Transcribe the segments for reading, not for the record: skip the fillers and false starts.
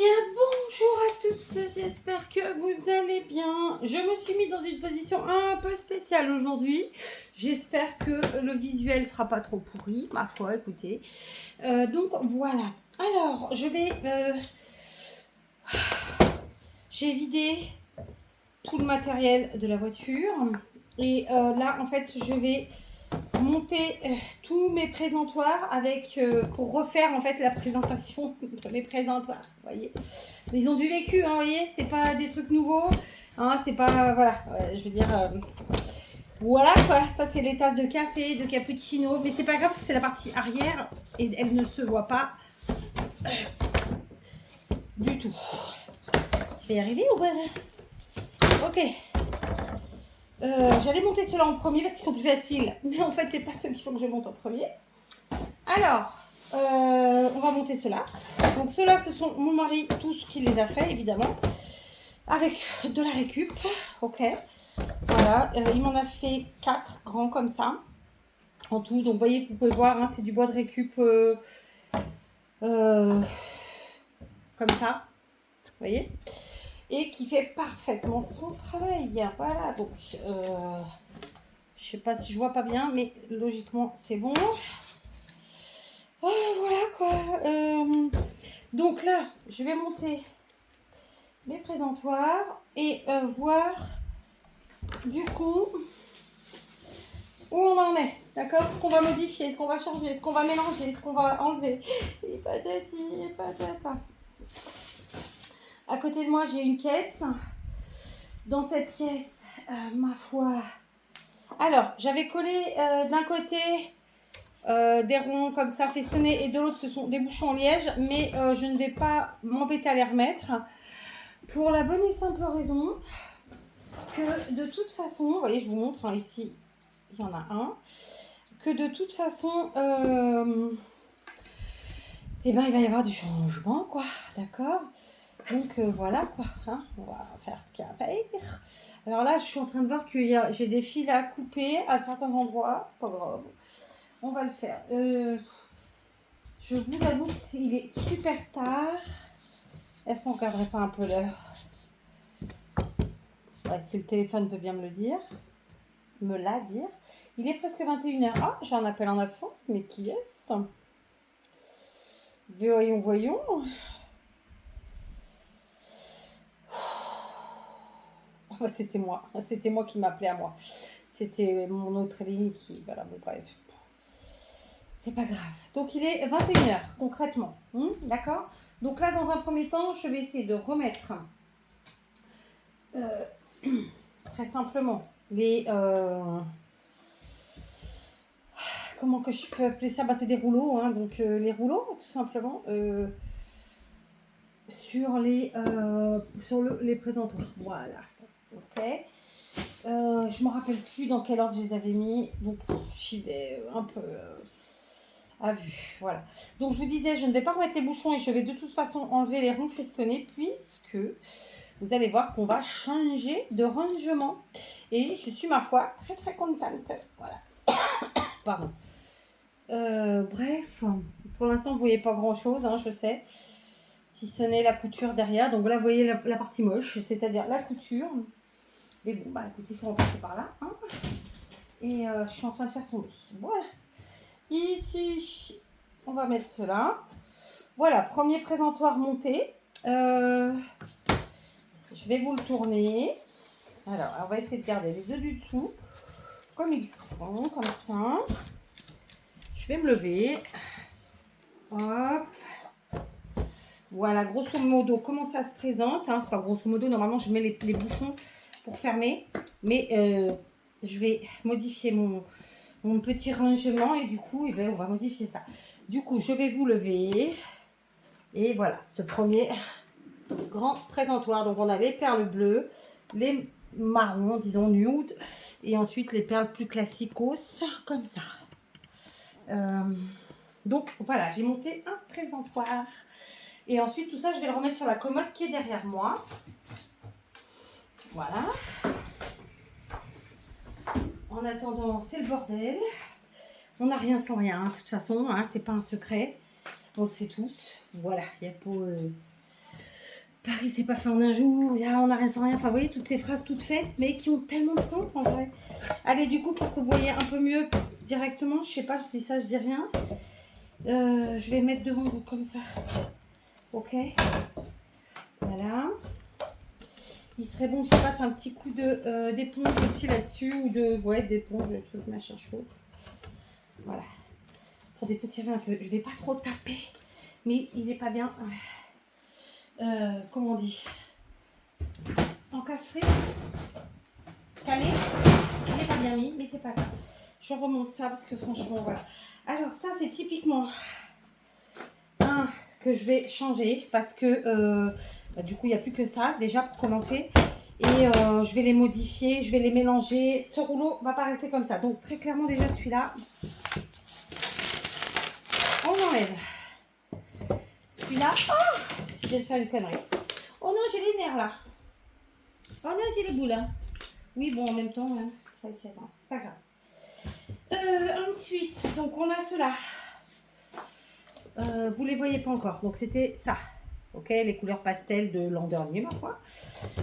Bonjour à tous, j'espère que vous allez bien. Je me suis mis dans une position un peu spéciale aujourd'hui. J'espère que le visuel sera pas trop pourri, ma foi, écoutez. Donc voilà. Alors, j'ai vidé tout le matériel de la voiture. Et là, en fait, je vais monter tous mes présentoirs pour refaire en fait la présentation de mes présentoirs, vous voyez. Ils ont du vécu, hein, vous voyez, c'est pas des trucs nouveaux, hein, c'est pas, voilà, je veux dire, voilà quoi, ça c'est les tasses de café, de cappuccino, mais c'est pas grave parce que c'est la partie arrière et elle ne se voit pas du tout. Tu vas y arriver ou pas? Ok. J'allais monter ceux-là en premier parce qu'ils sont plus faciles, mais en fait c'est pas ceux qu'il faut que je monte en premier. Alors, on va monter ceux-là. Donc ceux-là, ce sont mon mari, tous qui les a fait, évidemment. Avec de la récup. Ok. Voilà, il m'en a fait 4 grands comme ça. En tout. Donc vous voyez, vous pouvez voir, hein, c'est du bois de récup comme ça. Vous voyez. Et qui fait parfaitement son travail. Voilà, donc je sais pas si je vois pas bien, mais logiquement c'est bon. Voilà quoi. Donc là, je vais monter les présentoirs et voir du coup où on en est. D'accord? Ce qu'on va modifier, ce qu'on va changer, ce qu'on va mélanger, ce qu'on va enlever. Et patati et patata. À côté de moi, j'ai une caisse. Dans cette caisse, ma foi. Alors, j'avais collé d'un côté des ronds comme ça festonnés et de l'autre ce sont des bouchons en liège, mais je ne vais pas m'embêter à les remettre pour la bonne et simple raison que de toute façon, vous voyez, je vous montre, hein, ici il y en a un, que de toute façon il va y avoir du changement quoi, d'accord, donc voilà quoi, hein, on va faire ce qu'il y a à faire. Alors là je suis en train de voir que j'ai des fils à couper à certains endroits, pas grave. On va le faire. Je vous avoue qu'il est super tard. Est-ce qu'on ne regarderait pas un peu l'heure? Ouais, si le téléphone veut bien me dire. Il est presque 21h. Ah, j'ai un appel en absence. Mais qui est-ce? Voyons. Oh, bah, c'était moi. C'était moi qui m'appelais à moi. C'était mon autre ligne qui... Voilà, bon, bref. C'est pas grave. Donc, il est 21h, concrètement. D'accord? Donc là, dans un premier temps, je vais essayer de remettre très simplement les... comment que je peux appeler ça? Bah, c'est des rouleaux, hein, donc les rouleaux, tout simplement, sur les présentoirs. Voilà, ça. Ok. Je ne me rappelle plus dans quel ordre je les avais mis, donc j'y vais un peu à vue. Voilà. Donc je vous disais, je ne vais pas remettre les bouchons et je vais de toute façon enlever les ronds festonnés puisque vous allez voir qu'on va changer de rangement. Et je suis, ma foi, très très contente. Voilà. Pardon. Bref, pour l'instant vous voyez pas grand chose, hein, je sais, si ce n'est la couture derrière. Donc là vous voyez la partie moche, c'est-à-dire la couture. Mais bon, bah écoutez, il faut en passer par là, hein. Et je suis en train de faire tomber. Voilà. Ici, on va mettre cela. Voilà, premier présentoir monté. Je vais vous le tourner. Alors, on va essayer de garder les deux du dessous comme ils sont, comme ça. Je vais me lever. Hop. Voilà, grosso modo, comment ça se présente, hein. C'est pas grosso modo, normalement je mets les bouchons pour fermer. Mais je vais modifier mon petit rangement et du coup, on va modifier ça. Du coup, je vais vous lever. Et voilà, ce premier grand présentoir. Donc, on a les perles bleues, les marrons, disons nude, et ensuite les perles plus classicos, comme ça. Donc, voilà, j'ai monté un présentoir. Et ensuite, tout ça, je vais le remettre sur la commode qui est derrière moi. Voilà. En attendant, c'est le bordel. On n'a rien sans rien, hein, de toute façon, hein, c'est pas un secret. On le sait tous. Voilà, il y a pas... Paris, c'est pas fait en un jour, on n'a rien sans rien. Enfin, vous voyez, toutes ces phrases toutes faites, mais qui ont tellement de sens en vrai. Allez, du coup, pour que vous voyez un peu mieux directement, je sais pas, je dis ça, je dis rien. Je vais mettre devant vous comme ça. Ok. Voilà. Il serait bon que je fasse un petit coup de d'éponge aussi là-dessus, ou d'éponge, le truc, machin chose. Voilà. Pour dépoussiérer un peu. Je vais pas trop taper, mais il est pas bien. Comment on dit, encastré, calé. Il n'est pas bien mis, mais c'est pas grave. Je remonte ça parce que franchement, voilà. Alors ça, c'est typiquement un que je vais changer parce que du coup, il n'y a plus que ça, déjà pour commencer. Et je vais les modifier, je vais les mélanger. Ce rouleau va pas rester comme ça. Donc très clairement, déjà celui-là, on enlève. Celui-là, oh, je viens de faire une connerie. Oh non, j'ai les nerfs là. Oh non, j'ai les boules là. Oui, bon, en même temps, hein, c'est pas grave. Ensuite, donc on a cela. Vous les voyez pas encore. Donc c'était ça. Ok, les couleurs pastel de l'an dernier, ma foi.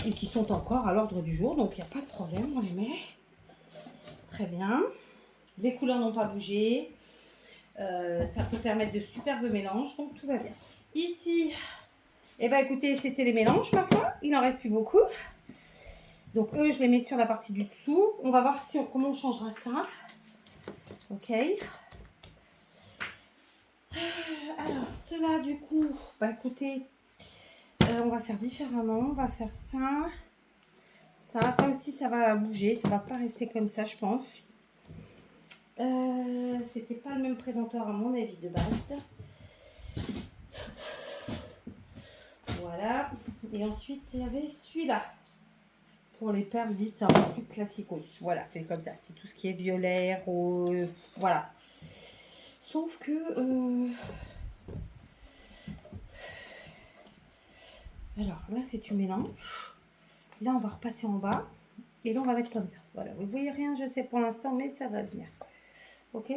Et qui sont encore à l'ordre du jour. Donc il n'y a pas de problème, on les met. Très bien. Les couleurs n'ont pas bougé. Ça peut permettre de superbes mélanges. Donc tout va bien. Ici, eh ben écoutez, c'était les mélanges, ma foi. Il n'en reste plus beaucoup. Donc eux, je les mets sur la partie du dessous. On va voir comment on changera ça. Ok. Alors, cela du coup, bah écoutez, on va faire différemment. On va faire ça. Ça aussi, ça va bouger. Ça va pas rester comme ça, je pense. C'était pas le même présenteur à mon avis de base. Voilà. Et ensuite, il y avait celui-là. Pour les perles dites un peu plus classicos. Voilà, c'est comme ça. C'est tout ce qui est violet, rose. Voilà. Sauf que... Alors, là, c'est du mélange. Là, on va repasser en bas. Et là, on va mettre comme ça. Voilà. Vous voyez rien, je sais pour l'instant, mais ça va venir. Ok.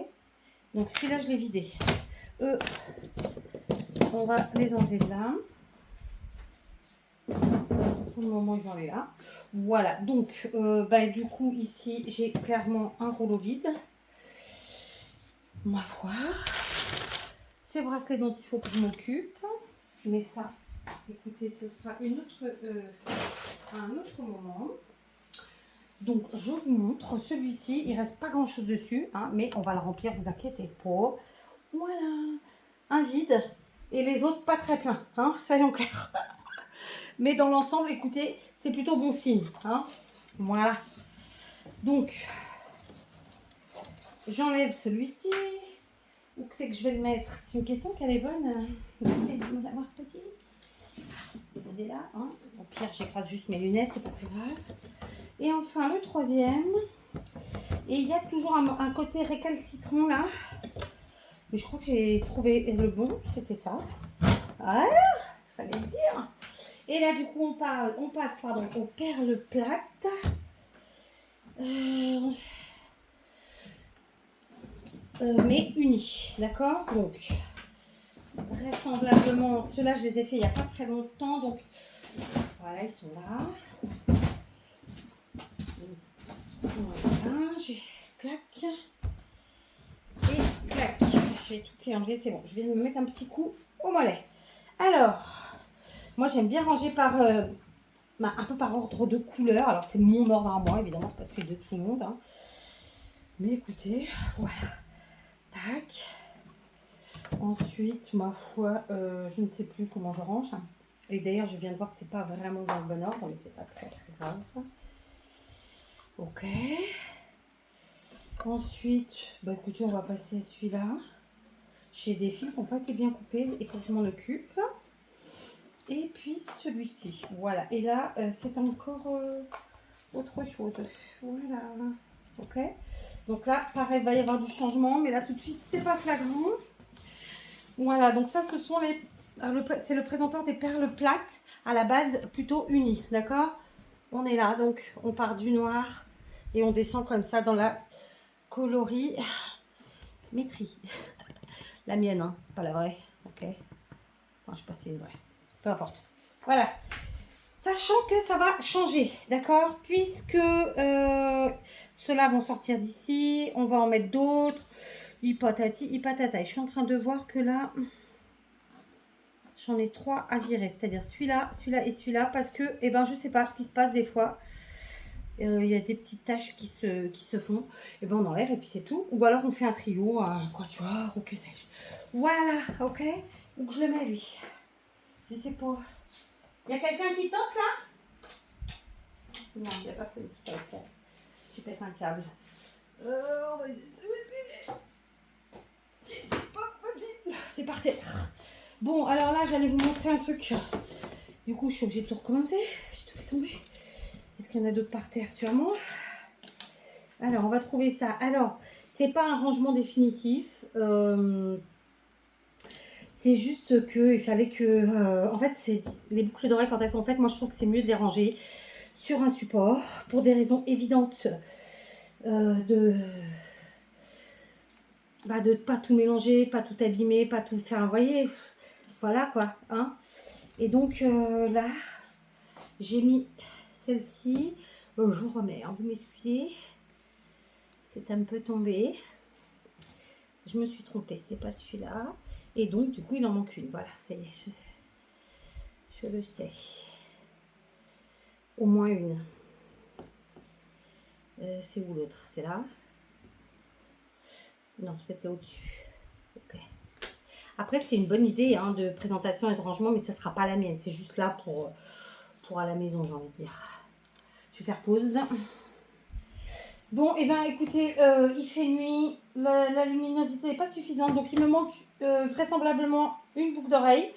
Donc, celui-là, je l'ai vidé. Eux, on va les enlever de là. Pour le moment, ils vont aller là. Voilà. Donc, du coup, ici, j'ai clairement un rouleau vide. Ma foi. Ces bracelets dont il faut que je m'occupe. Mais ça, écoutez, ce sera à un autre moment. Donc, je vous montre celui-ci. Il reste pas grand-chose dessus, hein, mais on va le remplir, vous inquiétez pas. Voilà, un vide. Et les autres, pas très pleins, hein, soyons clairs. Mais dans l'ensemble, écoutez, c'est plutôt bon signe. Hein. Voilà. Donc, j'enlève celui-ci. Où c'est que je vais le mettre? C'est une question qu'elle est bonne. Merci de me l'avoir posée. Il est là. Hein. Au pire, j'écrase juste mes lunettes, c'est pas très grave. Et enfin, le troisième. Et il y a toujours un côté récalcitrant là. Mais je crois que j'ai trouvé le bon. C'était ça. Voilà. Il fallait le dire. Et là, du coup, on passe aux perles plates. Mais unies. D'accord? Donc, vraisemblablement, ceux-là, je les ai fait il n'y a pas très longtemps. Donc, voilà, ils sont là. Voilà, j'ai clac. Et clac. J'ai tout qui est enlevé, c'est bon. Je vais me mettre un petit coup au mollet. Alors, moi, j'aime bien ranger par... un peu par ordre de couleur. Alors, c'est mon ordre à moi, évidemment, c'est pas celui de tout le monde. Hein. Mais écoutez, voilà. Tac. Ensuite, ma foi, je ne sais plus comment je range. Et d'ailleurs, je viens de voir que c'est pas vraiment dans le bon ordre, mais c'est pas très très grave. Ok. Ensuite, écoutez, on va passer celui-là. J'ai des fils qui n'ont pas été bien coupés, il faut que je m'en occupe. Et puis celui-ci, voilà. Et là, c'est encore autre chose. Voilà. Ok. Donc là, pareil, il va y avoir du changement, mais là tout de suite, c'est pas flagrant. Voilà, donc ça, ce sont c'est le présenteur des perles plates, à la base plutôt unies, d'accord? On est là, donc on part du noir et on descend comme ça dans la colorimétrie. La mienne, hein, c'est pas la vraie, ok? Enfin, je sais pas si c'est une vraie, peu importe. Voilà. Sachant que ça va changer, d'accord? Puisque ceux-là vont sortir d'ici, on va en mettre d'autres. Hipatati, hipatata. Et je suis en train de voir que là, j'en ai 3 à virer. C'est-à-dire celui-là, celui-là et celui-là. Parce que, eh ben, je sais pas ce qui se passe des fois. Il y a des petites taches qui se font. Et ben, on enlève et puis c'est tout. Ou alors on fait un trio, un quatuor ou que sais-je. Voilà, ok? Où que je le mets, lui? Je sais pas. Il y a quelqu'un qui toque là? Non, il n'y a personne qui toque. Tu pètes un câble. On va essayer. C'est pas possible. C'est par terre. Bon, alors là, j'allais vous montrer un truc. Du coup, je suis obligée de tout recommencer. J'ai tout fait tomber. Est-ce qu'il y en a d'autres par terre? Sûrement. Alors, on va trouver ça. Alors, c'est pas un rangement définitif. C'est juste qu'il fallait que... en fait, c'est les boucles d'oreilles, quand elles sont faites, moi, je trouve que c'est mieux de les ranger sur un support pour des raisons évidentes de ne pas tout mélanger, pas tout abîmer, pas tout faire, vous voyez, voilà quoi, hein. Et donc là, j'ai mis celle-ci, je remets, hein, vous m'excusez, c'est un peu tombé, je me suis trompée, c'est pas celui-là, et donc du coup il en manque une, voilà, ça y est, je le sais, au moins une. C'est où l'autre? C'est là? Non, c'était au-dessus. Ok. Après, c'est une bonne idée hein, de présentation et de rangement, mais ça ne sera pas la mienne. C'est juste là pour à la maison, j'ai envie de dire. Je vais faire pause. Bon, et eh bien, écoutez, il fait nuit. La luminosité n'est pas suffisante. Donc, il me manque vraisemblablement une boucle d'oreille.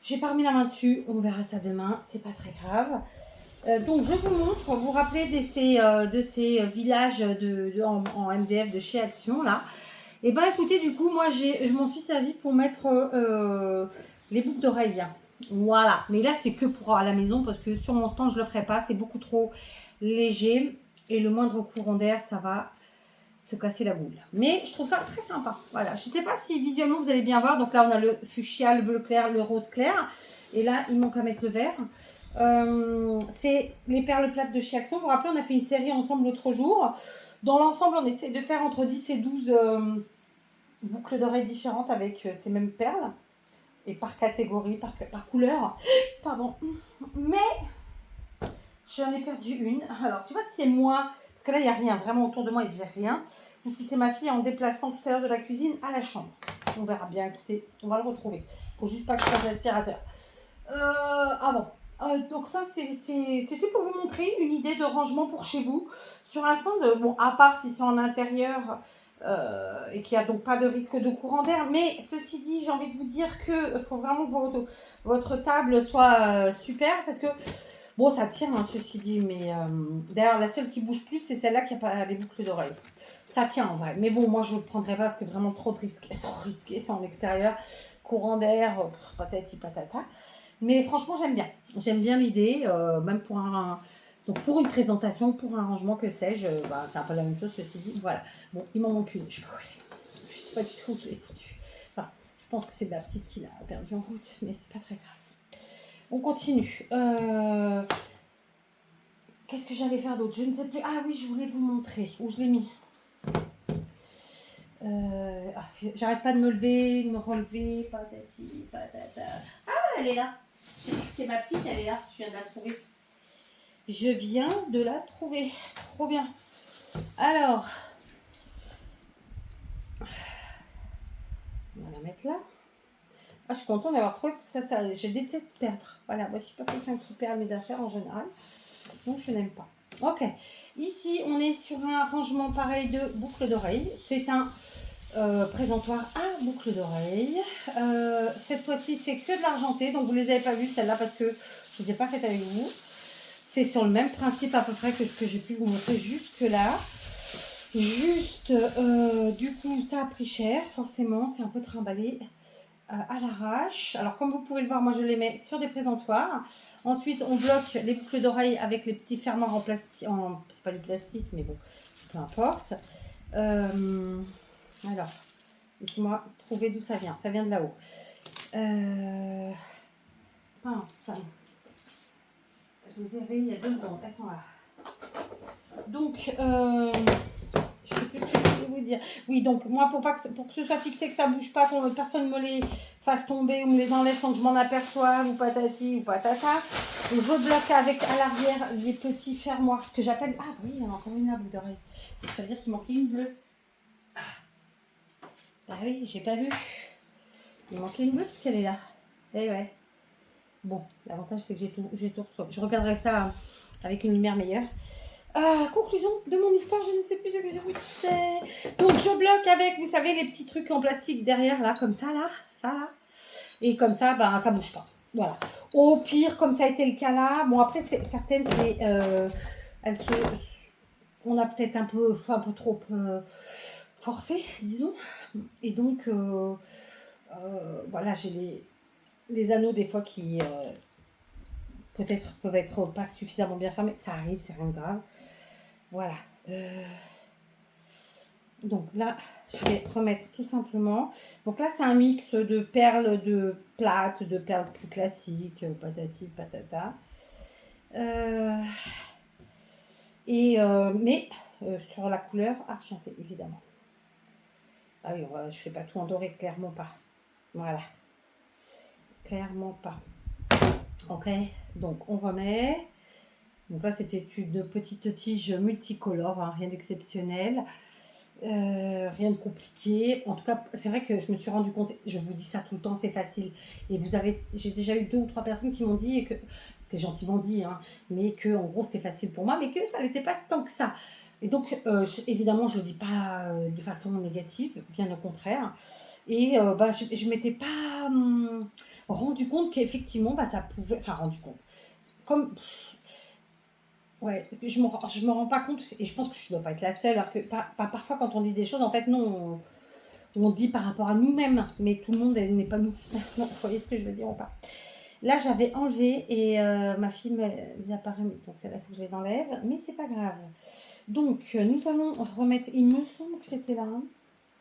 J'ai pas remis la main dessus. On verra ça demain. C'est pas très grave. Donc, je vous montre. Vous vous rappelez de ces villages en MDF de chez Action, là. Et bien écoutez, du coup, moi je m'en suis servi pour mettre les boucles d'oreilles. Voilà. Mais là, c'est que pour à la maison parce que sur mon stand, je ne le ferai pas. C'est beaucoup trop léger. Et le moindre courant d'air, ça va se casser la boule. Mais je trouve ça très sympa. Voilà. Je ne sais pas si visuellement vous allez bien voir. Donc là, on a le fuchsia, le bleu clair, le rose clair. Et là, il manque à mettre le vert. C'est les perles plates de chez Action. Vous vous rappelez, on a fait une série ensemble l'autre jour. Dans l'ensemble, on essaie de faire entre 10 et 12 boucles d'oreilles différentes avec ces mêmes perles. Et par catégorie, par couleur. Pardon. Mais j'en ai perdu une. Alors, je sais pas si c'est moi, parce que là, il n'y a rien vraiment autour de moi et j'ai rien. Ou si c'est ma fille en déplaçant tout à l'heure de la cuisine à la chambre. On verra bien. Écoutez, on va le retrouver. Il faut juste pas que je fasse l'aspirateur. Ah bon. Donc ça, c'était pour vous montrer une idée de rangement pour chez vous. Sur un stand, bon, à part si c'est en intérieur et qu'il n'y a donc pas de risque de courant d'air. Mais ceci dit, j'ai envie de vous dire qu'il faut vraiment que votre table soit super. Parce que, bon, ça tient, hein, ceci dit. Mais d'ailleurs, la seule qui bouge plus, c'est celle-là qui n'a pas les boucles d'oreilles. Ça tient en vrai. Mais bon, moi, je ne le prendrai pas parce que vraiment trop risqué, c'est en extérieur. Courant d'air, patati patata. Mais franchement, j'aime bien. J'aime bien l'idée, même donc pour une présentation, pour un rangement, que sais-je. C'est un peu la même chose, ceci dit. Voilà. Bon, il m'en manque une. Je sais pas où elle est. Je sais pas du tout où je l'ai foutue. Enfin, je pense que c'est la petite qui l'a perdue en route, mais c'est pas très grave. On continue. Qu'est-ce que j'allais faire d'autre? Je ne sais plus. Ah oui, je voulais vous montrer. Où je l'ai mis. J'arrête pas de me lever, de me relever. Patati, patata. Ah, elle est là. J'ai dit que c'était ma petite, elle est là. Je viens de la trouver. Je viens de la trouver. Trop bien. Alors, on va la mettre là. Ah, je suis contente d'avoir trouvé parce que ça, je déteste perdre. Voilà, moi je suis pas quelqu'un qui perd mes affaires en général. Donc je n'aime pas. Ok. Ici, on est sur un rangement pareil de boucles d'oreilles. C'est un présentoir à boucles d'oreilles. Cette fois-ci, c'est que de l'argenté. Donc vous ne les avez pas vues celle-là parce que je ne les ai pas faites avec vous. C'est sur le même principe à peu près que ce que j'ai pu vous montrer jusque-là. Juste, du coup, ça a pris cher, forcément. C'est un peu trimballé à l'arrache. Alors, comme vous pouvez le voir, moi, je les mets sur des présentoirs. Ensuite, on bloque les boucles d'oreilles avec les petits fermoirs en plastique. C'est pas du plastique, mais bon, peu importe. Alors, laissez-moi trouver d'où ça vient. Ça vient de là-haut. Pince. je les avais il y a 2 secondes, elles sont là. Donc, je sais plus ce que je voulais vous dire. Oui, donc moi, pour que ce soit fixé, que ça bouge pas, que personne me les fasse tomber ou me les enlève sans que je m'en aperçoive, ou patati ou patata, je bloque avec à l'arrière les petits fermoirs, ce que j'appelle... Ah oui, il y en a encore une à bout d'oreille. Ça veut dire qu'il manquait une bleue. Ah oui, j'ai pas vu. Il manquait une bleue parce qu'elle est là. Eh ouais. Bon, l'avantage c'est que j'ai tout reçu. Je regarderai ça avec une lumière meilleure. Conclusion de mon histoire, je ne sais plus ce que je vous disais. Donc je bloque avec, vous savez, les petits trucs en plastique derrière, là, comme ça, là. Et comme ça, ben, ça bouge pas. Voilà. Au pire, comme ça a été le cas là, bon après, certaines, elles se... On a peut-être un peu trop forcé, disons. Et donc, voilà, j'ai les anneaux des fois qui peut-être peuvent être pas suffisamment bien fermés. Ça arrive, c'est rien de grave. Voilà. Donc là, je vais remettre tout simplement. Donc là, c'est un mix de perles de plates, de perles plus classiques, patati, patata. Mais sur la couleur argentée, évidemment. Ah oui, je fais pas tout en doré, clairement pas. Voilà. Clairement pas. Ok, donc on remet. Donc là, c'était une petite tige multicolore, hein, rien d'exceptionnel. Rien de compliqué. En tout cas, c'est vrai que je me suis rendu compte, je vous dis ça tout le temps, c'est facile. Et j'ai déjà eu 2 ou 3 personnes qui m'ont dit, et que c'était gentiment dit, hein, mais que en gros c'était facile pour moi, mais que ça n'était pas tant que ça. Et donc, évidemment, je ne le dis pas de façon négative, bien au contraire. Et je ne m'étais pas rendu compte qu'effectivement, ça pouvait. Enfin, rendu compte. Comme. Ouais, parce que je me rends pas compte, et je pense que je ne dois pas être la seule, alors que parfois quand on dit des choses, en fait, non, on dit par rapport à nous-mêmes, mais tout le monde n'est pas nous. Non, vous voyez ce que je veux dire ou pas? Là, j'avais enlevé, et ma fille les apparaît, donc c'est là, il faut que je les enlève, mais c'est pas grave. Donc, nous allons remettre, il me semble que c'était là, hein.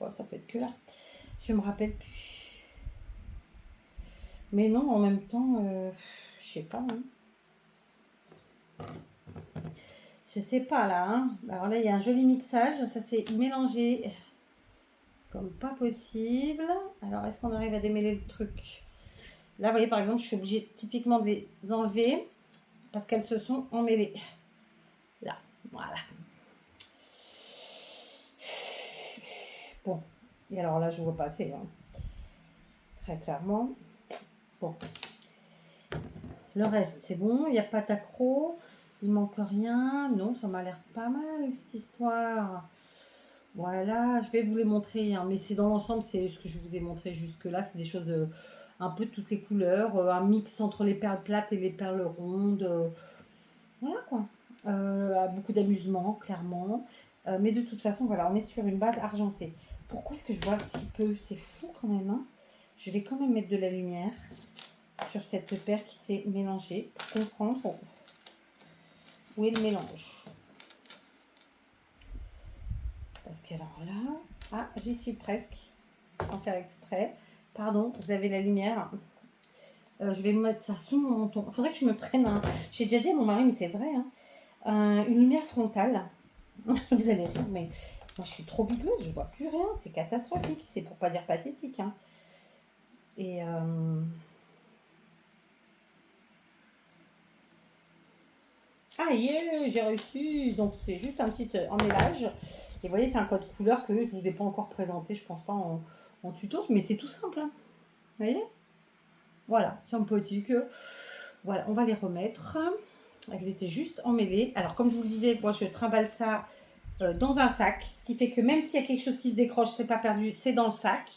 Bon, ça peut être que là, je me rappelle plus. Mais non, en même temps, je sais pas, hein. Je sais pas là, hein. Alors là, il y a un joli mixage, ça s'est mélangé comme pas possible. Alors, est-ce qu'on arrive à démêler le truc? Là, vous voyez, par exemple, je suis obligée typiquement de les enlever parce qu'elles se sont emmêlées. Là, voilà. Bon, et alors là, je vois passer, hein. Très clairement. Bon. Le reste, c'est bon, il n'y a pas d'accro. Il manque rien. Non, ça m'a l'air pas mal, cette histoire. Voilà, je vais vous les montrer, hein, mais c'est dans l'ensemble, c'est ce que je vous ai montré jusque-là. C'est des choses un peu de toutes les couleurs, un mix entre les perles plates et les perles rondes. Voilà quoi. Beaucoup d'amusement, clairement. Mais de toute façon, voilà, on est sur une base argentée. Pourquoi est-ce que je vois si peu? C'est fou quand même, hein. Je vais quand même mettre de la lumière sur cette paire qui s'est mélangée pour comprendre où est le mélange. Parce que alors là, j'y suis presque, sans faire exprès. Pardon, vous avez la lumière. Je vais mettre ça sous mon menton. Il faudrait que je me prenne un... J'ai déjà dit à mon mari, mais c'est vrai, hein, une lumière frontale. Vous allez rire, mais moi je suis trop bigleuse, je vois plus rien. C'est catastrophique, c'est pour pas dire pathétique, hein. Et... Ah, yeah, j'ai réussi. Donc c'est juste un petit emmêlage. Et vous voyez, c'est un code couleur que je vous ai pas encore présenté, je pense pas en tuto, mais c'est tout simple, hein. Vous voyez? Voilà, sympathique. Voilà, on va les remettre. Elles étaient juste emmêlées. Alors, comme je vous le disais, moi, je trimballe ça dans un sac. Ce qui fait que même s'il y a quelque chose qui se décroche, c'est pas perdu, c'est dans le sac.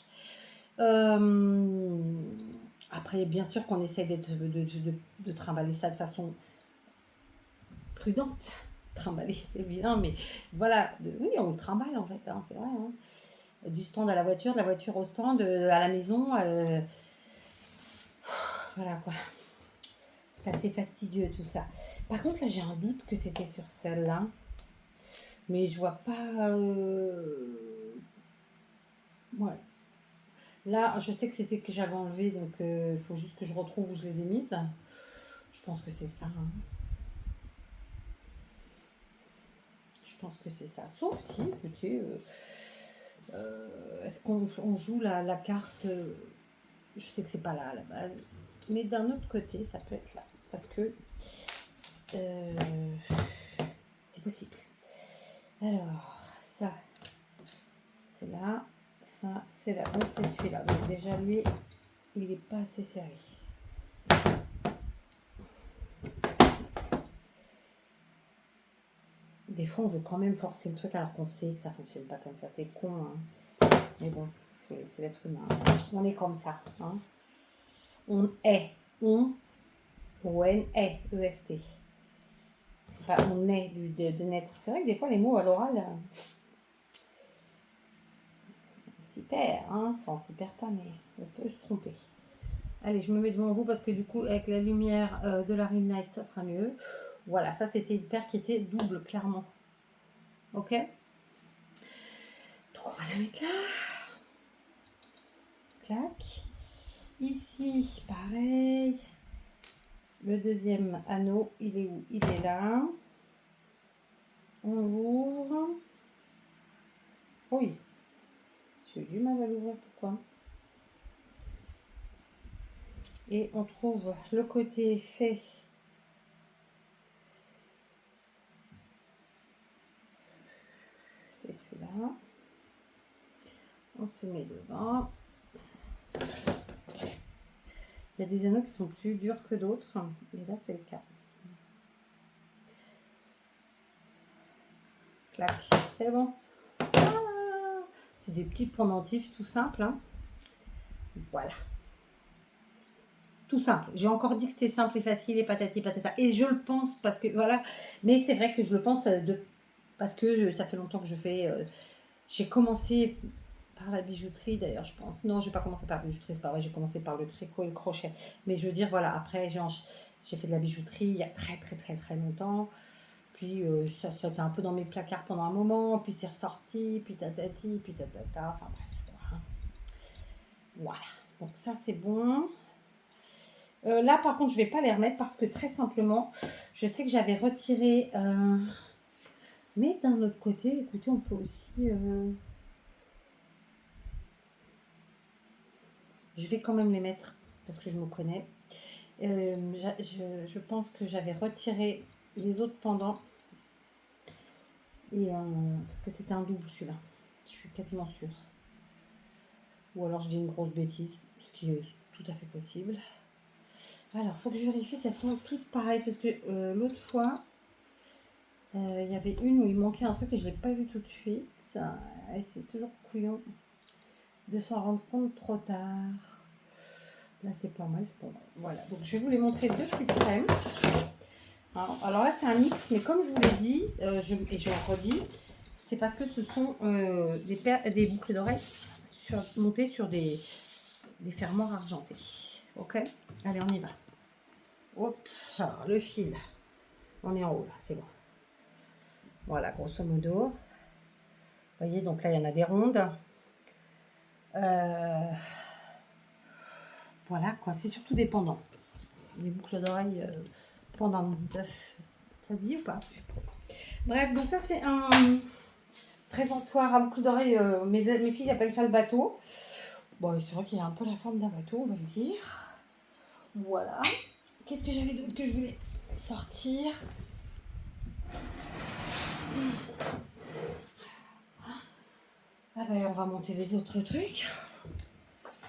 Après, bien sûr qu'on essaie de trimballer ça de façon prudente. Trimballer, c'est bien, mais voilà. Oui, on le trimballe en fait, hein, c'est vrai. Hein. Du stand à la voiture, de la voiture au stand, à la maison. Voilà quoi. C'est assez fastidieux tout ça. Par contre, là, j'ai un doute que c'était sur celle-là. Mais je vois pas... Ouais. Là, je sais que c'était que j'avais enlevé, donc il faut juste que je retrouve où je les ai mises. Je pense que c'est ça. Hein. pense que c'est ça. Sauf si, écoutez, est-ce qu'on joue la carte je sais que c'est pas là à la base, mais d'un autre côté, ça peut être là. Parce que c'est possible. Alors, ça, c'est là. Ça, c'est là. Donc, c'est celui-là. Donc, déjà, lui, il n'est pas assez serré. Des fois, on veut quand même forcer le truc alors qu'on sait que ça ne fonctionne pas comme ça. C'est con, hein. Mais bon, c'est l'être humain. On est comme ça. Hein. On est. O-N-est. E-S-T. C'est pas on est de naître. C'est vrai que des fois, les mots à l'oral, on s'y perd. Hein. Enfin, on s'y perd pas, mais on peut se tromper. Allez, je me mets devant vous parce que du coup, avec la lumière de la Ring Light, ça sera mieux. Voilà, ça, c'était une paire qui était double, clairement. Ok. Donc, on va la mettre là. Clac. Ici, pareil. Le deuxième anneau, il est où? Il est là. On l'ouvre. Oui. J'ai eu du mal à l'ouvrir. Pourquoi? Et on trouve le côté fait. C'est celui-là. On se met devant. Il y a des anneaux qui sont plus durs que d'autres. Et là, c'est le cas. Clac. C'est bon. Voilà. C'est des petits pendentifs tout simples. Hein. Voilà. Tout simple. J'ai encore dit que c'était simple et facile et patati patata. Et je le pense parce que voilà. Mais c'est vrai que je le pense parce que ça fait longtemps que je fais. J'ai commencé par la bijouterie d'ailleurs, je pense. Non, je n'ai pas commencé par la bijouterie, c'est pas vrai. J'ai commencé par le tricot et le crochet. Mais je veux dire, voilà, après, j'ai fait de la bijouterie il y a très longtemps. Puis ça était un peu dans mes placards pendant un moment. Puis c'est ressorti. Puis tatati, puis tatata. Enfin bref. Voilà. Donc ça, c'est bon. Là, par contre, je ne vais pas les remettre parce que très simplement, je sais que j'avais retiré. Mais d'un autre côté, écoutez, on peut aussi. Je vais quand même les mettre parce que je me connais. Je pense que j'avais retiré les autres pendants. Et, parce que c'était un double celui-là. Je suis quasiment sûre. Ou alors je dis une grosse bêtise, ce qui est tout à fait possible. Alors, il faut que je vérifie qu'elles sont toutes pareilles. Parce que l'autre fois, il y avait une où il manquait un truc et je ne l'ai pas vu tout de suite. C'est toujours couillon de s'en rendre compte trop tard. Là, c'est pas mal, c'est pas mal. Voilà, donc je vais vous les montrer de plus près. Alors là, c'est un mix, mais comme je vous l'ai dit, et je le redis, c'est parce que ce sont des boucles d'oreilles montées sur des fermoirs argentés. Ok? Allez, on y va. Hop, alors le fil, on est en haut là, c'est bon. Voilà, grosso modo. Vous voyez, donc là, il y en a des rondes. Voilà, quoi, c'est surtout des pendants. Les boucles d'oreilles pendantes. Ça se dit ou pas? Bref, donc ça, c'est un présentoir à boucles d'oreilles. Mes filles appellent ça le bateau. Bon, c'est vrai qu'il a un peu la forme d'un bateau, on va le dire. Voilà. Qu'est-ce que j'avais d'autre que je voulais sortir? Ah ben, on va monter les autres trucs.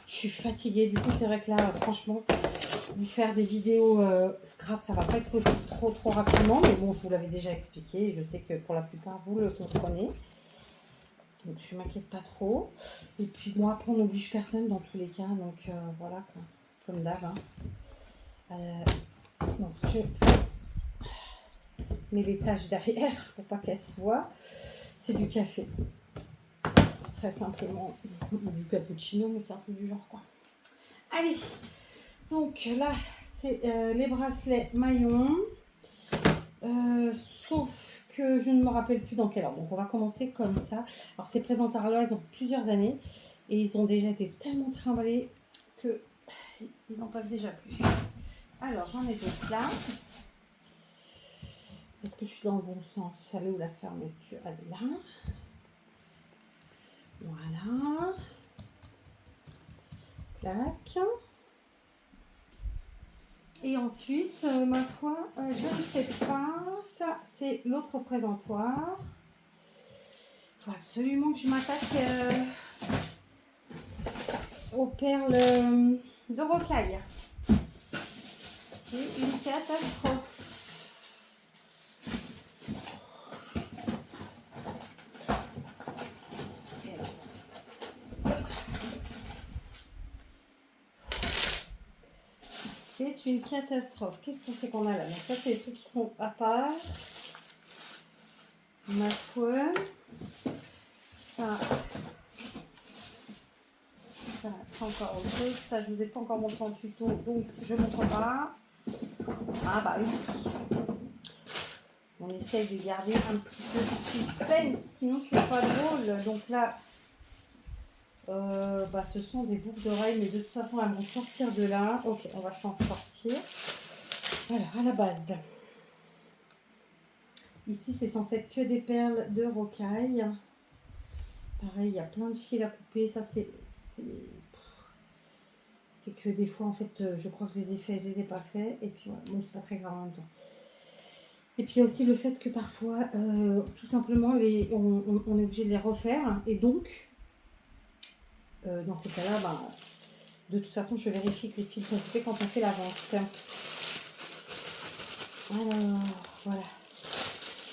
Je suis fatiguée. Du coup, c'est vrai que là, franchement, vous faire des vidéos scrap, ça va pas être possible trop rapidement. Mais bon, je vous l'avais déjà expliqué. Je sais que pour la plupart, vous le comprenez. Donc, je ne m'inquiète pas trop. Et puis, moi, après, on n'oblige personne dans tous les cas. Donc, voilà, quoi. Comme d'hab. Hein. Donc, je mets les tâches derrière pour pas qu'elles se voient. C'est du café. Très simplement. Du cappuccino, mais c'est un truc du genre, quoi. Allez. Donc, là, c'est les bracelets maillons. Sauf que je ne me rappelle plus dans quelle ordre. Donc, on va commencer comme ça. Alors, ces présentoirs-là, ils ont plusieurs années. Et ils ont déjà été tellement trimballés que ils n'en peuvent déjà plus. Alors, j'en ai d'autres là. Est-ce que je suis dans le bon sens? Elle est où la fermeture? Elle est là. Voilà. Clac. Et ensuite, ma foi, je ne sais pas. Ça, c'est l'autre présentoir. Il faut absolument que je m'attaque aux perles de rocaille. C'est une catastrophe. C'est une catastrophe. Qu'est-ce qu'on sait qu'on a là? Donc ça, c'est les trucs qui sont à part. Ma foi. Ça, c'est encore autre chose. Ça, je ne vous ai pas encore montré en tuto, donc je ne montre pas. Ah bah oui. On essaye de garder un petit peu de suspense, sinon c'est pas drôle. Donc là, ce sont des boucles d'oreilles, mais de toute façon, elles vont sortir de là. Ok, on va s'en sortir. Alors, à la base, ici, c'est censé être que des perles de rocaille. Pareil, il y a plein de fils à couper. Ça, c'est que des fois, en fait, je crois que je les ai fait, je les ai pas fait. Et puis, voilà. Bon, c'est pas très grave en même temps. Et puis, il y a aussi le fait que parfois, tout simplement, on est obligé de les refaire. Et donc, dans ces cas-là, de toute façon, je vérifie que les fils sont coupés quand on fait la vente. Alors, voilà.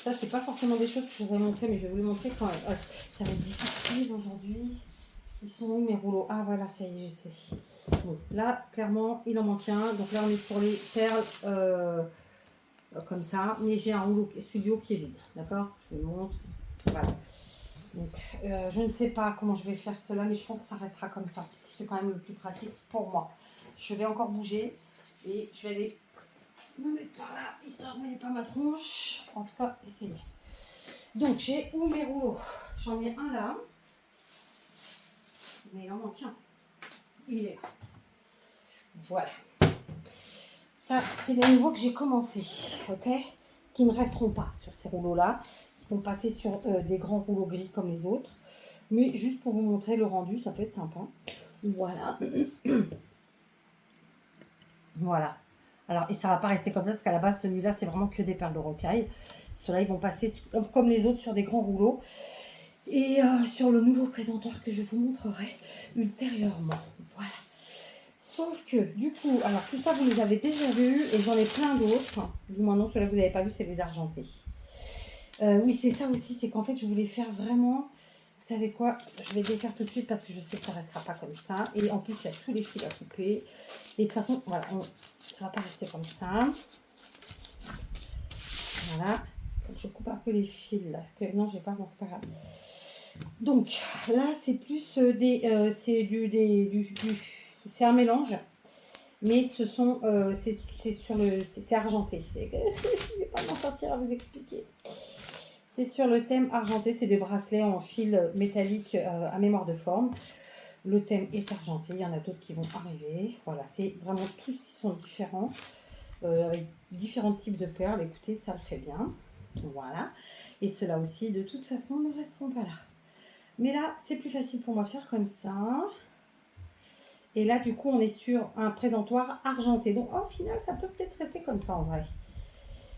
Ça, c'est pas forcément des choses que je vous ai montré, mais je vais vous les montrer quand même. Ça va être difficile aujourd'hui. Ils sont où mes rouleaux? Ah, voilà, ça y est, je sais. Bon, là, clairement, il en manque un. Donc là, on est sur les perles comme ça. Mais j'ai un rouleau studio qui est vide. D'accord? Je vous le montre. Voilà. Donc, je ne sais pas comment je vais faire cela, mais je pense que ça restera comme ça. C'est quand même le plus pratique pour moi. Je vais encore bouger et je vais aller me mettre par là, histoire de ne pas ma tronche. En tout cas, essayer. Donc, j'ai où mes rouleaux? J'en ai un là. Mais il en manque un. Il est là. Voilà. Ça, c'est les nouveaux que j'ai commencé. Ok? Qui ne resteront pas sur ces rouleaux-là. Ils vont passer sur des grands rouleaux gris comme les autres. Mais juste pour vous montrer le rendu, ça peut être sympa. Voilà. Voilà. Alors, et ça va pas rester comme ça, parce qu'à la base, celui-là, c'est vraiment que des perles de rocaille. Ceux-là, ils vont passer, comme les autres, sur des grands rouleaux. Et sur le nouveau présentoir que je vous montrerai ultérieurement. Voilà. Sauf que, du coup, alors tout ça, vous les avez déjà vus, et j'en ai plein d'autres. Du moins, non, ceux-là que vous n'avez pas vu, c'est les argentés. Oui, c'est ça aussi, c'est qu'en fait, je voulais faire vraiment... Vous savez quoi? Je vais défaire tout de suite parce que je sais que ça ne restera pas comme ça. Et en plus, il y a tous les fils à couper. Et de toute façon, voilà, ça ne va pas rester comme ça. Voilà. Il faut que je coupe un peu les fils là. Parce que non, j'ai pas, bon, c'est pas grave. Donc, là, c'est plus c'est un mélange. Mais ce sont, c'est argenté. Je ne vais pas m'en sortir à vous expliquer. C'est sur le thème argenté, c'est des bracelets en fil métallique à mémoire de forme. Le thème est argenté, il y en a d'autres qui vont arriver. Voilà, c'est vraiment tous ils sont différents, avec différents types de perles. Écoutez, ça le fait bien. Voilà. Et ceux-là aussi, de toute façon, ne resteront pas là. Mais là, c'est plus facile pour moi de faire comme ça. Et là, du coup, on est sur un présentoir argenté. Donc, au final, ça peut peut-être rester comme ça en vrai.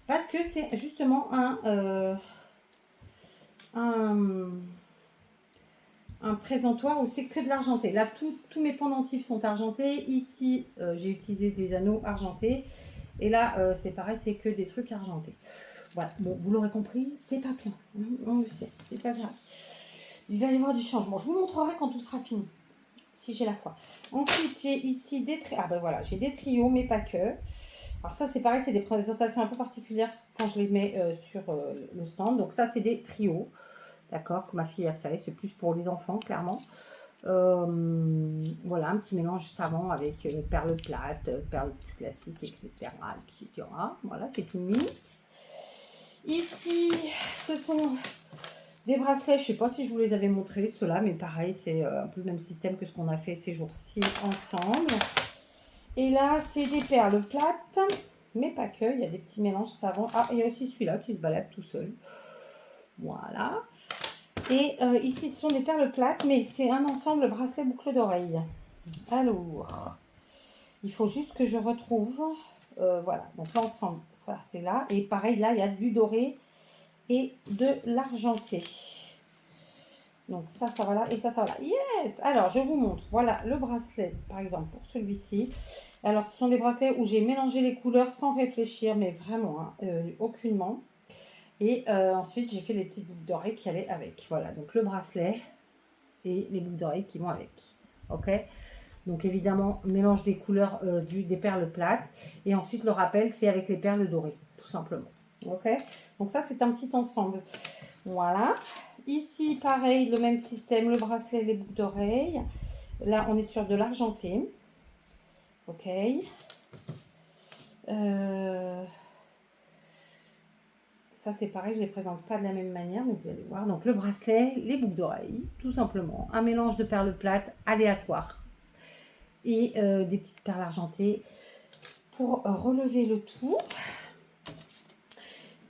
Parce que c'est justement un présentoir où c'est que de l'argenté. Là, tous mes pendentifs sont argentés. Ici, j'ai utilisé des anneaux argentés. Et là, c'est pareil, c'est que des trucs argentés. Voilà, bon, vous l'aurez compris, c'est pas plein. On le sait, c'est pas grave. Il va y avoir du changement. Je vous montrerai quand tout sera fini, si j'ai la foi. Ensuite, j'ai ici des trios. Ah ben voilà, j'ai des trios, mais pas que. Alors ça, c'est pareil, c'est des présentations un peu particulières quand je les mets sur le stand. Donc ça, c'est des trios. D'accord, que ma fille a fait. C'est plus pour les enfants, clairement. Voilà, un petit mélange savant avec perles plates, perles plus classiques, etc. Voilà, c'est tout mix. Ici, ce sont des bracelets. Je ne sais pas si je vous les avais montrés, ceux-là, mais pareil, c'est un peu le même système que ce qu'on a fait ces jours-ci ensemble. Et là, c'est des perles plates. mais pas que. Il y a des petits mélanges savants. Ah, il y a aussi celui-là qui se balade tout seul. Voilà. Et ici, ce sont des perles plates, mais c'est un ensemble bracelet boucle d'oreille. Alors, il faut juste que je retrouve. Voilà, donc l'ensemble, ça c'est là. Et pareil, là, il y a du doré et de l'argenté. Donc ça va là et ça va là. Yes! Alors, je vous montre. Voilà le bracelet, par exemple, pour celui-ci. Alors, ce sont des bracelets où j'ai mélangé les couleurs sans réfléchir, mais vraiment, hein, aucunement. Et ensuite, j'ai fait les petites boucles d'oreilles qui allaient avec. Voilà, donc le bracelet et les boucles d'oreilles qui vont avec. Ok? Donc évidemment, mélange des couleurs des perles plates. Et ensuite, le rappel, c'est avec les perles dorées, tout simplement. Ok? Donc ça, c'est un petit ensemble. Voilà. Ici, pareil, le même système, le bracelet et les boucles d'oreilles. Là, on est sur de l'argenté. Ok. Ça, c'est pareil, je ne les présente pas de la même manière, mais vous allez voir. Donc, le bracelet, les boucles d'oreilles, tout simplement. Un mélange de perles plates aléatoires. Et des petites perles argentées pour relever le tout.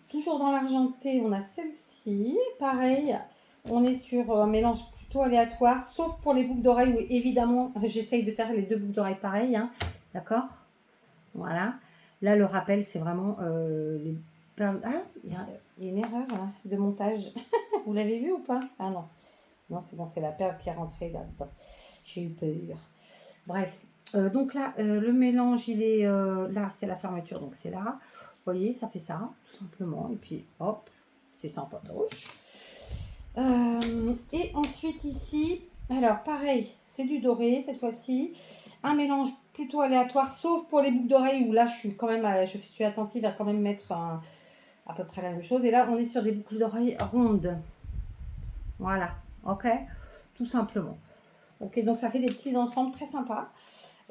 Toujours dans l'argenté, on a celle-ci. Pareil, on est sur un mélange plutôt aléatoire, sauf pour les boucles d'oreilles où évidemment, j'essaye de faire les deux boucles d'oreilles pareilles. Hein, d'accord? Voilà. Là, le rappel, c'est vraiment les perles. Ah, il y a une erreur là, de montage. Vous l'avez vu ou pas? Ah non. Non, c'est bon, c'est la perle qui est rentrée là-dedans. J'ai eu peur. Bref. Donc là, le mélange, il est là, c'est la fermeture, donc c'est là. Vous voyez, ça fait ça, tout simplement. Et puis, hop, c'est sans potoche. Et ensuite, ici, alors pareil, c'est du doré cette fois-ci. Un mélange plutôt aléatoire, sauf pour les boucles d'oreilles où là, je suis quand même, je suis attentive à quand même mettre à peu près la même chose. Et là, on est sur des boucles d'oreilles rondes. Voilà, ok, tout simplement. Ok, donc ça fait des petits ensembles très sympas.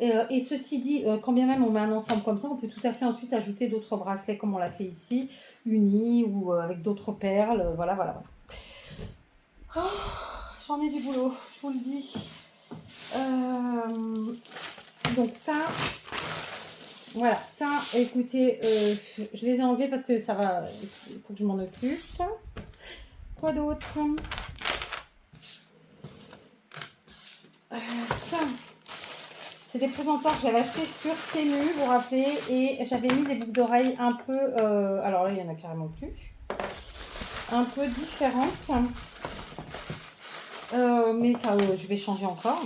Et ceci dit, quand bien même on met un ensemble comme ça, on peut tout à fait ensuite ajouter d'autres bracelets comme on l'a fait ici, unis ou avec d'autres perles. Voilà, voilà, voilà. Oh, j'en ai du boulot, je vous le dis. Donc ça, voilà, ça, écoutez, je les ai enlevés parce que ça va, il faut que je m'en occupe. Quoi d'autre? Ça, c'est des présentoirs que j'avais achetés sur Temu, vous vous rappelez, et j'avais mis des boucles d'oreilles un peu, alors là, il n'y en a carrément plus, un peu différentes. Mais ça, je vais changer encore.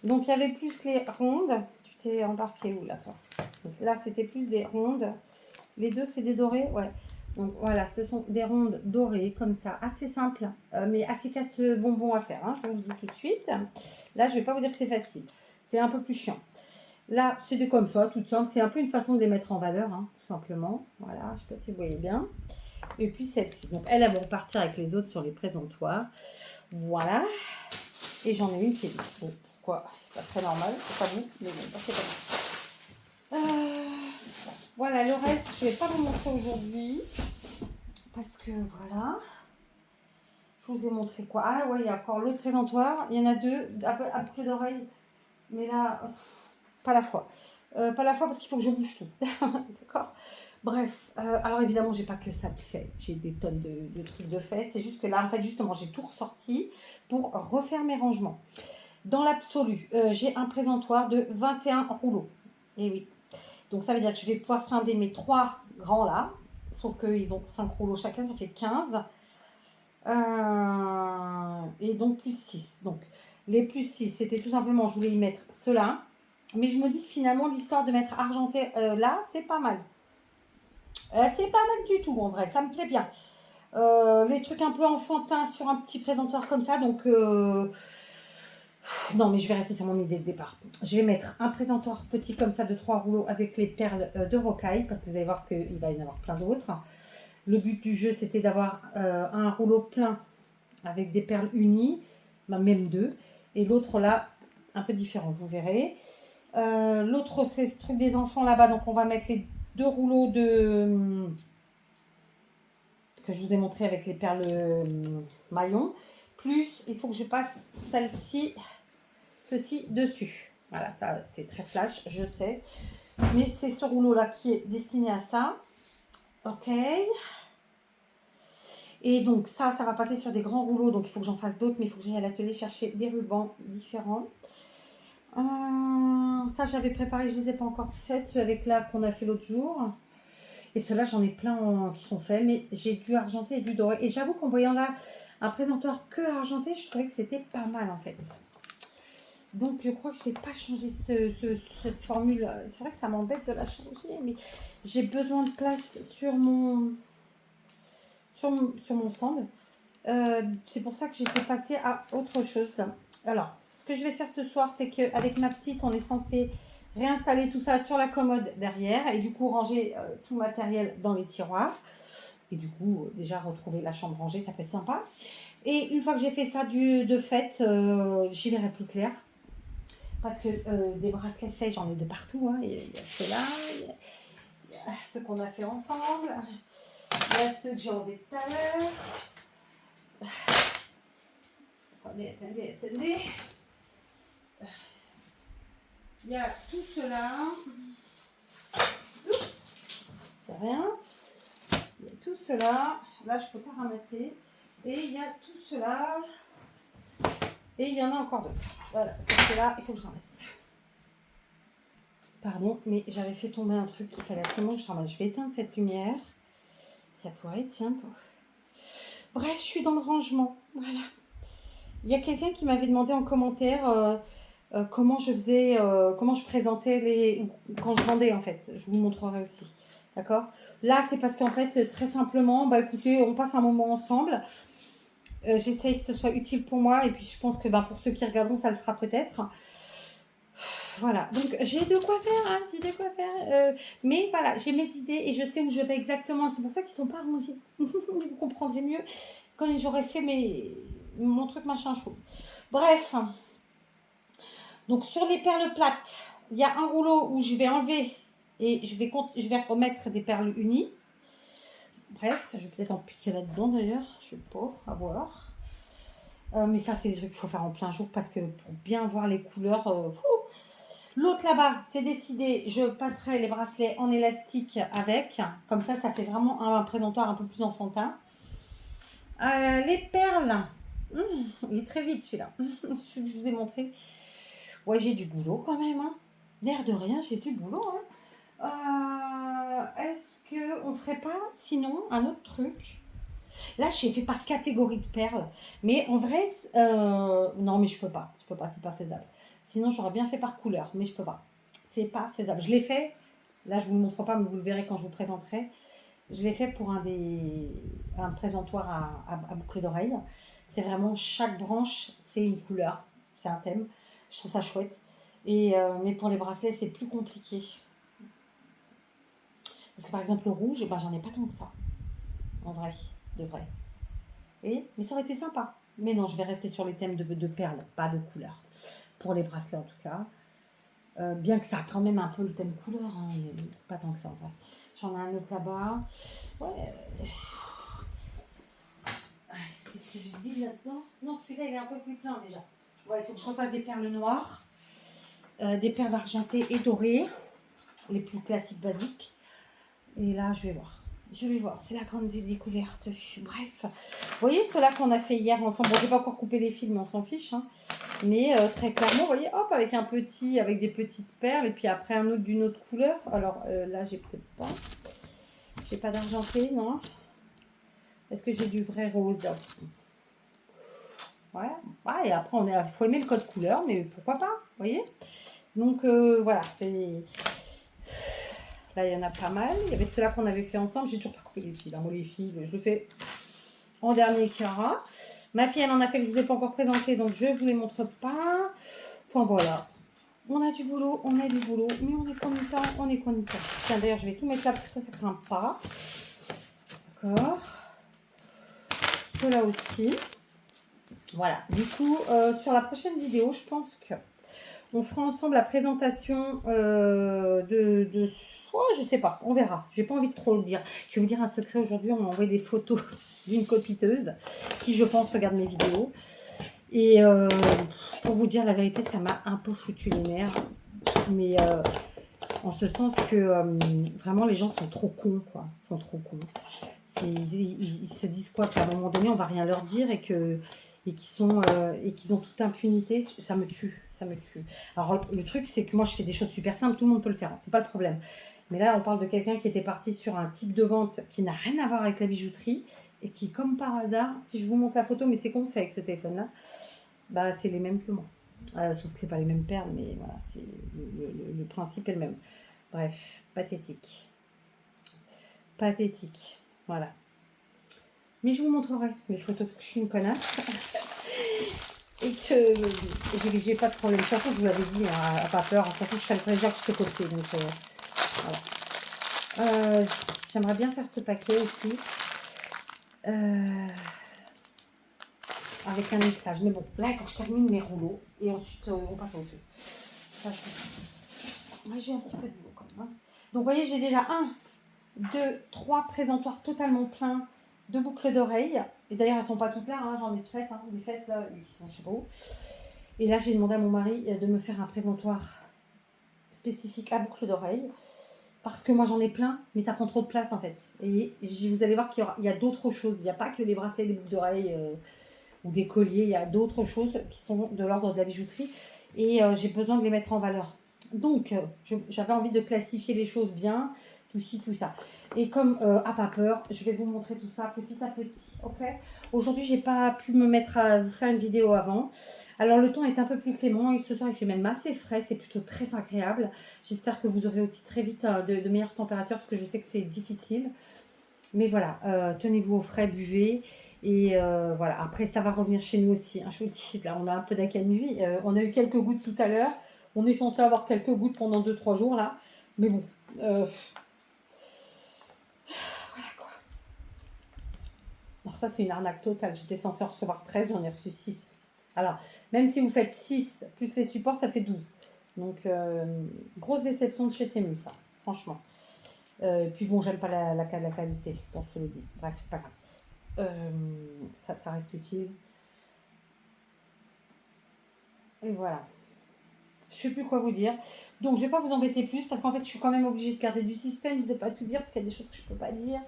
Donc, il y avait plus les rondes. Tu t'es embarqué où, là, toi? Donc, là, c'était plus des rondes. Les deux, c'est des dorés, ouais. Donc, voilà, ce sont des rondes dorées, comme ça, assez simples, mais assez casse-bonbon à faire, hein, je vous le dis tout de suite. Là, je ne vais pas vous dire que c'est facile. C'est un peu plus chiant. Là, c'est des comme ça, tout simple. C'est un peu une façon de les mettre en valeur, hein, tout simplement. Voilà, je ne sais pas si vous voyez bien. Et puis, celle-ci. Donc, elles vont partir avec les autres sur les présentoirs. Voilà. Et j'en ai une qui est vide. Bon, pourquoi? C'est pas très normal, c'est pas bon, mais bon, c'est pas bon. Voilà, le reste, je vais pas vous montrer aujourd'hui. Parce que voilà. Je vous ai montré quoi? Ah ouais, il y a encore l'autre présentoir. Il y en a deux, à boucle d'oreille. Mais là, pas la fois. Pas la fois parce qu'il faut que je bouge tout. D'accord? Bref, alors évidemment, j'ai pas que ça de fait. J'ai des tonnes de trucs de fait. C'est juste que là, en fait, justement, j'ai tout ressorti pour refaire mes rangements. Dans l'absolu, j'ai un présentoir de 21 rouleaux. Et oui. Donc, ça veut dire que je vais pouvoir scinder mes 3 grands là. Sauf qu'ils ont 5 rouleaux chacun, ça fait 15. Et donc, plus 6. Donc, les plus 6, c'était tout simplement, je voulais y mettre cela. Mais je me dis que finalement, l'histoire de mettre argenté là, c'est pas mal. C'est pas mal du tout, en vrai. Ça me plaît bien. Les trucs un peu enfantins sur un petit présentoir comme ça. Donc, non, mais je vais rester sur mon idée de départ. Je vais mettre un présentoir petit comme ça de 3 rouleaux avec les perles de rocaille. Parce que vous allez voir qu'il va y en avoir plein d'autres. Le but du jeu, c'était d'avoir un rouleau plein avec des perles unies. Même 2. Et l'autre là, un peu différent, vous verrez. L'autre, c'est ce truc des enfants là-bas. Donc, on va mettre les 2 rouleaux de... que je vous ai montré avec les perles maillon. Plus, il faut que je passe celle-ci, ceci dessus. Voilà, ça c'est très flash, je sais. Mais c'est ce rouleau-là qui est destiné à ça. Ok. Et donc ça va passer sur des grands rouleaux. Donc il faut que j'en fasse d'autres, mais il faut que j'aille à l'atelier chercher des rubans différents. Ça, j'avais préparé, je ne les ai pas encore faites. Ceux avec là qu'on a fait l'autre jour. Et ceux-là, j'en ai plein qui sont faits. Mais j'ai du argenté et du doré. Et j'avoue qu'en voyant là un présentoir que argenté, je trouvais que c'était pas mal en fait. Donc je crois que je ne vais pas changer cette formule. C'est vrai que ça m'embête de la changer. Mais j'ai besoin de place sur mon stand. C'est pour ça que j'ai fait passer à autre chose. Alors, ce que je vais faire ce soir, c'est qu'avec ma petite, on est censé réinstaller tout ça sur la commode derrière et du coup ranger tout le matériel dans les tiroirs. Et du coup, déjà retrouver la chambre rangée, ça peut être sympa. Et une fois que j'ai fait ça de fait, j'y verrai plus clair. Parce que des bracelets faits, j'en ai de partout. Hein. Il y a ceux-là, il y a ceux qu'on a fait ensemble, il y a ceux que j'ai enlevés tout à l'heure. Attendez. Il y a tout cela. C'est rien. Il y a tout cela. Là, je ne peux pas ramasser. Et il y a tout cela. Et il y en a encore d'autres. Voilà, c'est là, il faut que je ramasse. Pardon, mais j'avais fait tomber un truc qu'il fallait absolument que je ramasse. Je vais éteindre cette lumière. Ça pourrait être sympa. Bref, je suis dans le rangement. Voilà. Il y a quelqu'un qui m'avait demandé en commentaire comment je faisais, comment je présentais quand je vendais en fait. Je vous montrerai aussi. D'accord? Là, c'est parce qu'en fait, très simplement, bah écoutez, on passe un moment ensemble. J'essaye que ce soit utile pour moi et puis je pense que pour ceux qui regarderont, ça le fera peut-être. Voilà, donc j'ai de quoi faire, hein, j'ai de quoi faire. Mais voilà, j'ai mes idées et je sais où je vais exactement. C'est pour ça qu'ils ne sont pas rangés. Vous comprendrez mieux quand j'aurai fait mon truc machin chose. Bref, donc sur les perles plates, il y a un rouleau où je vais enlever et je vais remettre des perles unies. Bref, je vais peut-être en piquer là-dedans d'ailleurs, je sais pas, à voir. Mais ça, c'est des trucs qu'il faut faire en plein jour parce que pour bien voir les couleurs... L'autre là-bas, c'est décidé, je passerai les bracelets en élastique avec. Comme ça, ça fait vraiment un présentoir un peu plus enfantin. Les perles, il est très vite celui-là. Celui que je vous ai montré. Ouais, j'ai du boulot quand même. Hein. L'air de rien, j'ai du boulot. Hein. Est-ce qu'on ferait pas, sinon, un autre truc? Là, j'ai fait par catégorie de perles. Mais en vrai, non, mais je peux pas. Je peux pas, c'est pas faisable. Sinon, j'aurais bien fait par couleur, mais je peux pas. C'est pas faisable. Je l'ai fait. Là, je vous le montre pas, mais vous le verrez quand je vous présenterai. Je l'ai fait pour un présentoir à boucle d'oreille. C'est vraiment chaque branche, c'est une couleur, c'est un thème. Je trouve ça chouette. Mais pour les bracelets, c'est plus compliqué. Parce que par exemple, le rouge, j'en ai pas tant que ça. En vrai, de vrai. Oui, mais ça aurait été sympa. Mais non, je vais rester sur les thèmes de perles, pas de couleurs. Pour les bracelets en tout cas. Bien que ça a quand même un peu le thème couleur, hein, mais pas tant que ça en vrai. J'en ai un autre là-bas. Ouais. Qu'est-ce que je dis là-dedans? Non, celui-là il est un peu plus plein déjà. Ouais, il faut que je refasse des perles noires, des perles argentées et dorées, les plus classiques basiques. Et là, je vais voir. C'est la grande découverte. Bref, vous voyez ceux-là qu'on a fait hier ensemble. Bon, j'ai pas encore coupé les fils, mais on s'en fiche. Hein. Mais très clairement, vous voyez, hop, avec des petites perles, et puis après un autre d'une autre couleur. Alors là, j'ai peut-être pas. J'ai pas d'argenté, non. Est-ce que j'ai du vrai rose? Ouais. Et après, faut aimer le code couleur, mais pourquoi pas, vous voyez. Donc voilà, c'est... Là, il y en a pas mal. Il y avait ceux-là qu'on avait fait ensemble. J'ai toujours pas coupé les fils. Moi, les fils, je le fais en dernier carat. Ma fille, elle en a fait que je ne vous ai pas encore présenté, donc je ne vous les montre pas. Enfin, voilà. On a du boulot, mais on est content, Tiens, d'ailleurs, je vais tout mettre là parce que ça craint pas. D'accord. Ceux-là aussi. Voilà. Du coup, sur la prochaine vidéo, je pense que on fera ensemble la présentation je sais pas, on verra. J'ai pas envie de trop le dire. Je vais vous dire un secret aujourd'hui. On m'a envoyé des photos d'une copiteuse qui, je pense, regarde mes vidéos. Et pour vous dire la vérité, ça m'a un peu foutu les nerfs. Mais En ce sens que vraiment les gens sont trop cons, quoi. Ils sont trop cons. Ils se disent quoi, qu'à un moment donné on va rien leur dire et qu'ils ont toute impunité. Ça me tue, ça me tue. Alors le truc c'est que moi je fais des choses super simples, tout le monde peut le faire, hein, c'est pas le problème. Mais là on parle de quelqu'un qui était parti sur un type de vente qui n'a rien à voir avec la bijouterie et qui comme par hasard, si je vous montre la photo, mais c'est con, c'est avec ce téléphone là, bah c'est les mêmes que moi. Sauf que c'est pas les mêmes perles, mais voilà, c'est le principe est le même. Bref, pathétique. Pathétique. Voilà. Mais je vous montrerai les photos parce que je suis une connasse. Et que j'ai pas de problème. De toute façon, je vous l'avais dit, hein, pas peur. De toute façon, je savais déjà que je te copiais. Donc, voilà. J'aimerais bien faire ce paquet aussi. Avec un mixage. Mais bon, là, il faut que je termine mes rouleaux. Et ensuite, on passe à autre chose. Ça, moi, j'ai un petit peu de boulot quand même. Hein. Donc, vous voyez, j'ai déjà 1, 2, 3 présentoirs totalement pleins de boucles d'oreilles. Et d'ailleurs, elles sont pas toutes là. Hein, j'en ai de faites. Hein, des fêtes, là, qui sont je sais pas où. Et là, j'ai demandé à mon mari de me faire un présentoir spécifique à boucles d'oreilles. Parce que moi, j'en ai plein, mais ça prend trop de place, en fait. Et vous allez voir qu'il y a d'autres choses. Il n'y a pas que les bracelets, les boucles d'oreilles ou des colliers. Il y a d'autres choses qui sont de l'ordre de la bijouterie. Et j'ai besoin de les mettre en valeur. Donc, j'avais envie de classifier les choses bien, tout ci, tout ça. Et comme à pas peur, je vais vous montrer tout ça petit à petit, ok? Aujourd'hui, j'ai pas pu me mettre à vous faire une vidéo avant. Alors, le temps est un peu plus clément et ce soir, il fait même assez frais. C'est plutôt très agréable. J'espère que vous aurez aussi très vite de meilleures températures parce que je sais que c'est difficile. Mais voilà, tenez-vous au frais, buvez. Et voilà, après, ça va revenir chez nous aussi. Hein, je vous le dis, là, on a un peu d'accalmie. On a eu quelques gouttes tout à l'heure. On est censé avoir quelques gouttes pendant 2-3 jours, là. Mais bon, voilà quoi. Alors ça, c'est une arnaque totale. J'étais censée en recevoir 13, j'en ai reçu 6. Alors, même si vous faites 6 plus les supports, ça fait 12. Donc, grosse déception de chez Temu, ça, franchement. Puis bon, j'aime pas la qualité, qu'on se le dise. Bref, c'est pas grave. Ça reste utile. Et voilà. Je sais plus quoi vous dire. Donc, je vais pas vous embêter plus parce qu'en fait, je suis quand même obligée de garder du suspense, de pas tout dire parce qu'il y a des choses que je peux pas dire.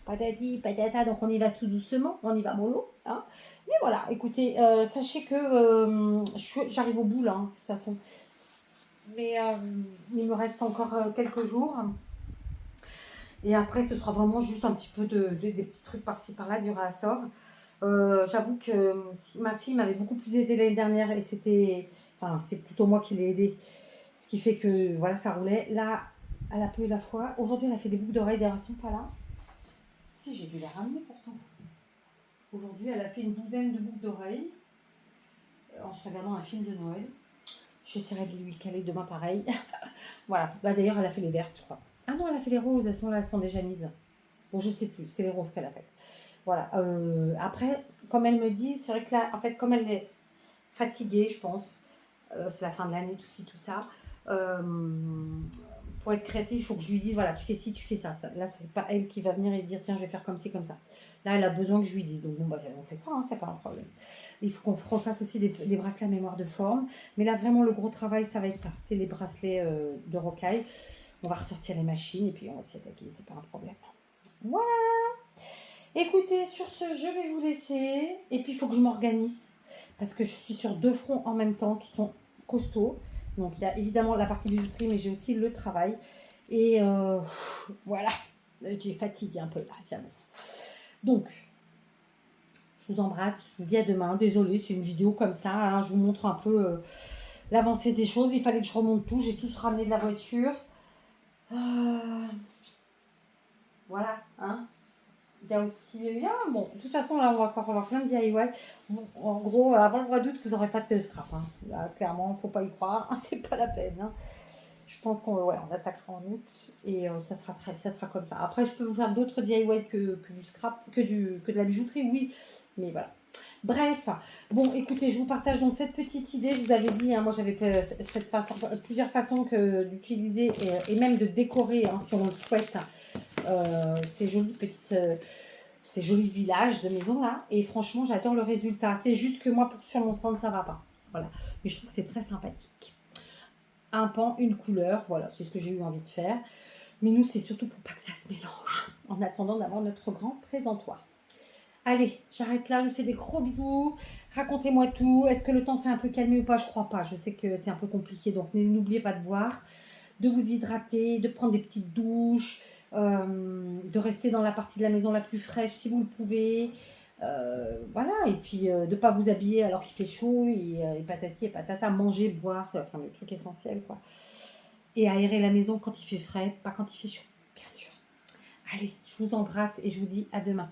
Patati, patata, donc on y va tout doucement, on y va mollo. Hein. Mais voilà, écoutez, sachez que j'arrive au bout là, hein, de toute façon. Mais il me reste encore quelques jours. Et après, ce sera vraiment juste un petit peu des petits trucs par-ci par-là, du réassort. J'avoue que ma fille m'avait beaucoup plus aidée l'année dernière et c'est plutôt moi qui l'ai aidée. Ce qui fait que voilà, ça roulait. Là, elle a peu eu la foi. Aujourd'hui, elle a fait des boucles d'oreilles, d'ailleurs, elles sont pas là. Si, j'ai dû les ramener pourtant. Aujourd'hui, elle a fait une douzaine de boucles d'oreilles en se regardant un film de Noël. J'essaierai de lui caler demain pareil. Voilà. Bah, d'ailleurs, elle a fait les vertes, je crois. Ah non, elle a fait les roses. Elles sont là, elles sont déjà mises. Bon, je sais plus. C'est les roses qu'elle a faites. Voilà. Après, comme elle me dit, c'est vrai que là, en fait, comme elle est fatiguée, je pense, c'est la fin de l'année, tout ci, tout ça. Pour être créative, il faut que je lui dise, voilà, tu fais ci, tu fais ça. Là, c'est pas elle qui va venir et dire, tiens, je vais faire comme ci, comme ça. Là, elle a besoin que je lui dise. Donc, bon, bah, on fait ça, hein, c'est pas un problème. Il faut qu'on refasse aussi des bracelets à mémoire de forme. Mais là, vraiment, le gros travail, ça va être ça. C'est les bracelets de rocaille. On va ressortir les machines et puis on va s'y attaquer. C'est pas un problème. Voilà. Écoutez, sur ce, je vais vous laisser. Et puis, il faut que je m'organise. Parce que je suis sur 2 fronts en même temps qui sont costauds. Donc, il y a évidemment la partie bijouterie, mais j'ai aussi le travail. Et voilà. J'ai fatigué un peu là, j'avoue. Donc, je vous embrasse. Je vous dis à demain. Désolée, c'est une vidéo comme ça. Hein, je vous montre un peu l'avancée des choses. Il fallait que je remonte tout. J'ai tout ramené de la voiture. Voilà. Hein. Il y a aussi, bon, de toute façon, là, on va encore avoir plein de DIY. Bon, en gros, avant le mois d'août, vous n'aurez pas de scrap. Hein. Là, clairement, il ne faut pas y croire. Hein, c'est pas la peine. Hein. Je pense on attaquera en août et ça sera comme ça. Après, je peux vous faire d'autres DIY que du scrap, que de la bijouterie, oui. Mais voilà. Bref, bon, écoutez, je vous partage donc cette petite idée. Je vous avais dit, hein, moi, j'avais plusieurs façons d'utiliser et même de décorer, hein, si on le souhaite, ces jolies petites... ces jolis villages de maisons là, et franchement j'adore le résultat. C'est juste que moi sur mon stand ça va pas, voilà, mais je trouve que c'est très sympathique. un pan, une couleur. Voilà, c'est ce que j'ai eu envie de faire. Mais nous, c'est surtout pour pas que ça se mélange, en attendant d'avoir notre grand présentoir. Allez, j'arrête là, je vous fais des gros bisous. Racontez-moi tout. Est-ce que le temps s'est un peu calmé ou pas? Je crois pas. Je sais que c'est un peu compliqué, donc n'oubliez pas de boire, de vous hydrater, de prendre des petites douches, de rester dans la partie de la maison la plus fraîche si vous le pouvez. Voilà, et puis de ne pas vous habiller alors qu'il fait chaud et patati et patata, manger, boire, enfin le truc essentiel quoi. Et aérer la maison quand il fait frais, pas quand il fait chaud, bien sûr. Allez, je vous embrasse et je vous dis à demain.